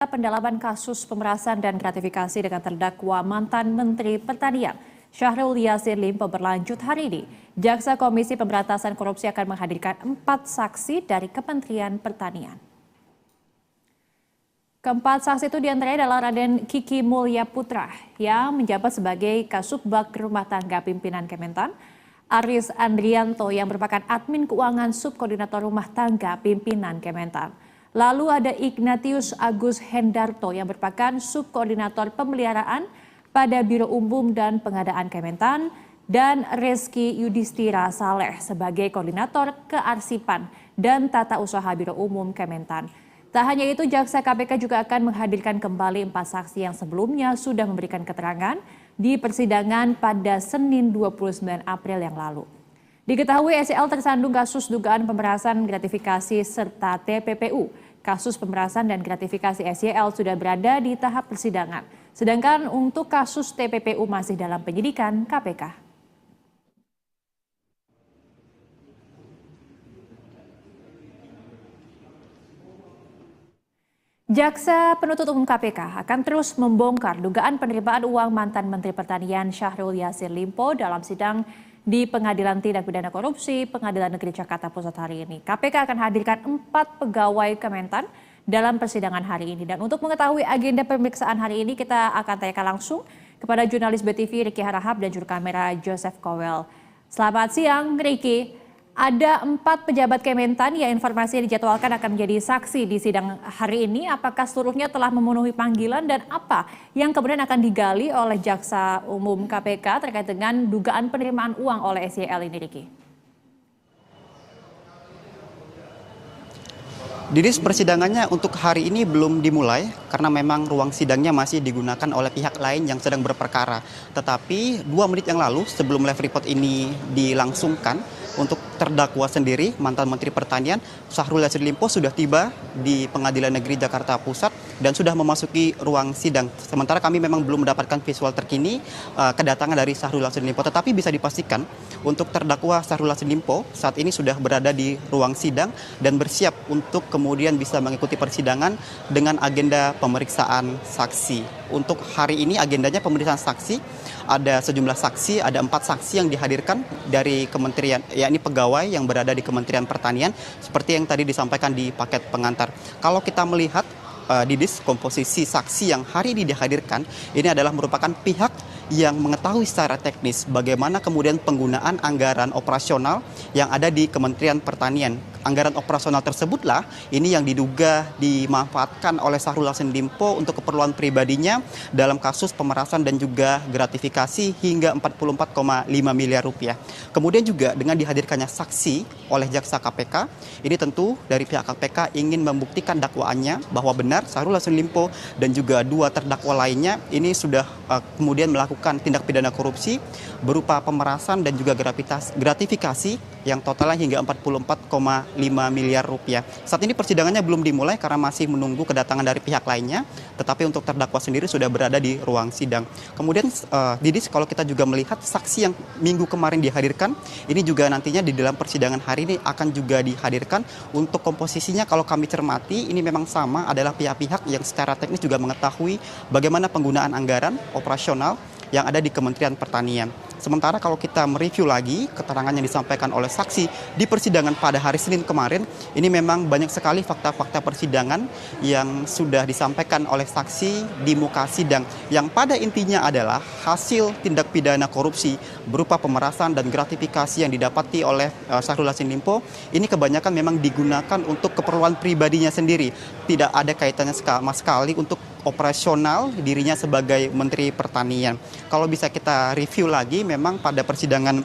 Pendalaman kasus pemerasan dan gratifikasi dengan terdakwa mantan Menteri Pertanian Syahrul Yassin Limpo berlanjut hari ini. Jaksa Komisi Pemberantasan Korupsi akan menghadirkan 4 saksi dari Kementerian Pertanian. Keempat saksi itu diantaranya adalah Raden Kiki Mulya Putra yang menjabat sebagai Kasubag Rumah Tangga Pimpinan Kementan, Aris Andrianto yang merupakan admin keuangan Subkoordinator Rumah Tangga Pimpinan Kementan. Lalu ada Ignatius Agus Hendarto yang merupakan Subkoordinator Pemeliharaan pada Biro Umum dan Pengadaan Kementan dan Reski Yudhistira Saleh sebagai Koordinator Kearsipan dan Tata Usaha Biro Umum Kementan. Tak hanya itu, Jaksa KPK juga akan menghadirkan kembali 4 saksi yang sebelumnya sudah memberikan keterangan di persidangan pada Senin 29 April yang lalu. Diketahui SEL tersandung kasus dugaan pemerasan gratifikasi serta TPPU. Kasus pemerasan dan gratifikasi SEL sudah berada di tahap persidangan. Sedangkan untuk kasus TPPU masih dalam penyidikan KPK. Jaksa Penuntut Umum KPK akan terus membongkar dugaan penerimaan uang mantan Menteri Pertanian Syahrul Yassin Limpo dalam sidang di Pengadilan Tindak Pidana Korupsi Pengadilan Negeri Jakarta Pusat hari ini. KPK akan hadirkan 4 pegawai Kementan dalam persidangan hari ini. Dan untuk mengetahui agenda pemeriksaan hari ini, kita akan tanyakan langsung kepada jurnalis BTV Ricky Harahap dan juru kamera Joseph Kowel. Selamat siang, Ricky. Ada 4 pejabat Kementan yang informasinya dijadwalkan akan menjadi saksi di sidang hari ini. Apakah seluruhnya telah memenuhi panggilan dan apa yang kemudian akan digali oleh Jaksa Umum KPK terkait dengan dugaan penerimaan uang oleh SEL ini, Ricky? Didis, persidangannya untuk hari ini belum dimulai karena memang ruang sidangnya masih digunakan oleh pihak lain yang sedang berperkara. Tetapi 2 menit yang lalu sebelum live report ini dilangsungkan, untuk terdakwa sendiri, mantan Menteri Pertanian Syahrul Yassin Limpo sudah tiba di Pengadilan Negeri Jakarta Pusat dan sudah memasuki ruang sidang. Sementara kami memang belum mendapatkan visual terkini kedatangan dari Syahrul Yassin Limpo. Tetapi bisa dipastikan untuk terdakwa Syahrul Yassin Limpo saat ini sudah berada di ruang sidang dan bersiap untuk kemudian bisa mengikuti persidangan dengan agenda pemeriksaan saksi. Untuk hari ini agendanya pemeriksaan saksi, ada sejumlah saksi, ada 4 saksi yang dihadirkan dari kementerian, yakni pegawai yang berada di Kementerian Pertanian, seperti yang tadi disampaikan di paket pengantar. Kalau kita melihat Didis, komposisi saksi yang hari ini dihadirkan, ini adalah merupakan pihak yang mengetahui secara teknis bagaimana kemudian penggunaan anggaran operasional yang ada di Kementerian Pertanian. Anggaran operasional tersebutlah ini yang diduga dimanfaatkan oleh Syahrul Yassin Limpo untuk keperluan pribadinya dalam kasus pemerasan dan juga gratifikasi hingga 44,5 miliar rupiah. Kemudian juga dengan dihadirkannya saksi oleh Jaksa KPK, ini tentu dari pihak KPK ingin membuktikan dakwaannya bahwa benar Syahrul Yassin Limpo dan juga 2 terdakwa lainnya ini sudah kemudian melakukan tindak pidana korupsi berupa pemerasan dan juga gratifikasi yang totalnya hingga 44,5 miliar rupiah. Saat ini persidangannya belum dimulai karena masih menunggu kedatangan dari pihak lainnya, tetapi untuk terdakwa sendiri sudah berada di ruang sidang. Kemudian Didis, kalau kita juga melihat saksi yang minggu kemarin dihadirkan, ini juga nantinya di dalam persidangan hari ini akan juga dihadirkan. Untuk komposisinya kalau kami cermati, ini memang sama, adalah pihak-pihak yang secara teknis juga mengetahui bagaimana penggunaan anggaran operasional yang ada di Kementerian Pertanian. Sementara kalau kita mereview lagi keterangan yang disampaikan oleh saksi di persidangan pada hari Senin kemarin, ini memang banyak sekali fakta-fakta persidangan yang sudah disampaikan oleh saksi di muka sidang, yang pada intinya adalah hasil tindak pidana korupsi berupa pemerasan dan gratifikasi yang didapati oleh Syahrul Yassin Limpo. Ini kebanyakan memang digunakan untuk keperluan pribadinya sendiri, tidak ada kaitannya sama sekali untuk operasional dirinya sebagai Menteri Pertanian. Kalau bisa kita review lagi, memang pada persidangan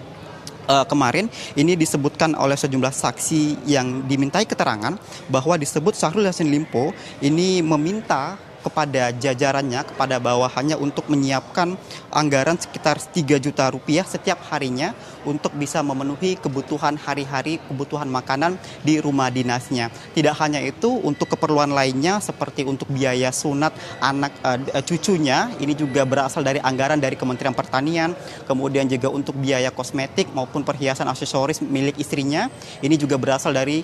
kemarin ini disebutkan oleh sejumlah saksi yang dimintai keterangan bahwa disebut Syahrul Yassin Limpo ini meminta kepada jajarannya, kepada bawahannya untuk menyiapkan anggaran sekitar 3 juta rupiah setiap harinya untuk bisa memenuhi kebutuhan hari-hari, kebutuhan makanan di rumah dinasnya. Tidak hanya itu, untuk keperluan lainnya seperti untuk biaya sunat anak cucunya, ini juga berasal dari anggaran dari Kementerian Pertanian, kemudian juga untuk biaya kosmetik maupun perhiasan aksesoris milik istrinya, ini juga berasal dari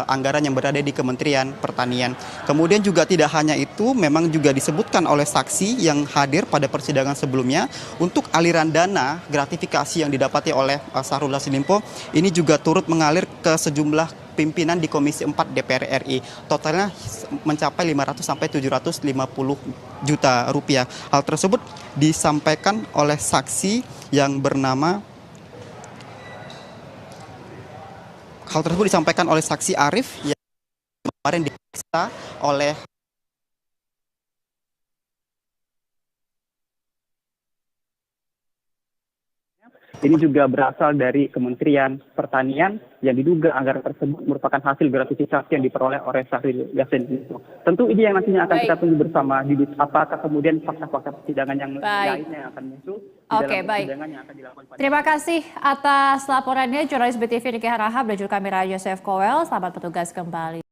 anggaran yang berada di Kementerian Pertanian. Kemudian juga tidak hanya itu, memang juga disebutkan oleh saksi yang hadir pada persidangan sebelumnya, untuk aliran dana gratifikasi yang didapati oleh Syahrul Yassin Limpo ini juga turut mengalir ke sejumlah pimpinan di Komisi 4 DPR RI. Totalnya mencapai 500 sampai 750 juta rupiah. Hal tersebut disampaikan oleh saksi yang bernama saksi Arif yang kemarin diperiksa oleh ini juga berasal dari Kementerian Pertanian yang diduga anggaran tersebut merupakan hasil gratifikasi yang diperoleh oleh Syahrul Yassin Limpo. Tentu ini yang nantinya akan kita tunggu bersama, apakah kemudian fakta-fakta persidangan yang lainnya yang akan muncul di dalam persidangan yang akan dilakukan. Terima kasih atas laporannya jurnalis BTV Niki Harahap dan juru kamera Yosef Kowel. Selamat bertugas kembali.